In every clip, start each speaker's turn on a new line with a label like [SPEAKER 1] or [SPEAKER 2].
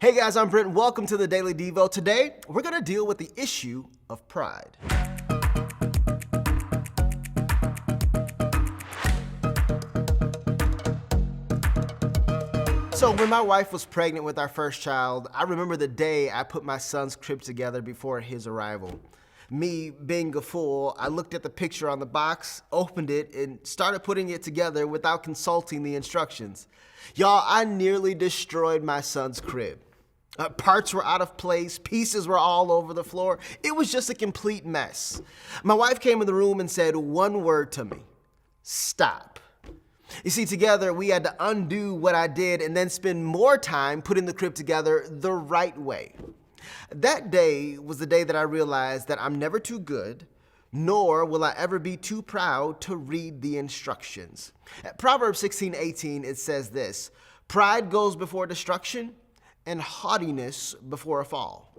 [SPEAKER 1] Hey guys, I'm Brent. Welcome to the Daily Devo. Today, we're going to deal with the issue of pride. So when my wife was pregnant with our first child, I remember the day I put my son's crib together before his arrival. Me being a fool, I looked at the picture on the box, opened it, and started putting it together without consulting the instructions. Y'all, I nearly destroyed my son's crib. Parts were out of place, pieces were all over the floor. It was just a complete mess. My wife came in the room and said one word to me: stop. You see, together we had to undo what I did and then spend more time putting the crib together the right way. That day was the day that I realized that I'm never too good, nor will I ever be too proud to read the instructions. At Proverbs 16:18, it says this: pride goes before destruction, and haughtiness before a fall.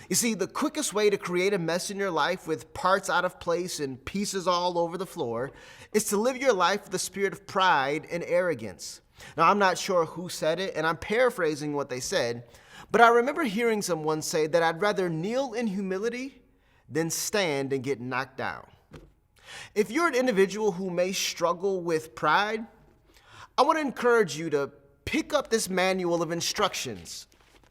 [SPEAKER 1] You see, the quickest way to create a mess in your life with parts out of place and pieces all over the floor is to live your life with a spirit of pride and arrogance. Now, I'm not sure who said it, and I'm paraphrasing what they said, but I remember hearing someone say that I'd rather kneel in humility than stand and get knocked down. If you're an individual who may struggle with pride, I want to encourage you to pick up this manual of instructions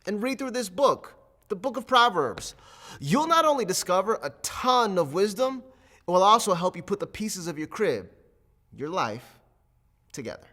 [SPEAKER 1] and read through this book, the book of Proverbs. You'll not only discover a ton of wisdom, it will also help you put the pieces of your crib, your life, together.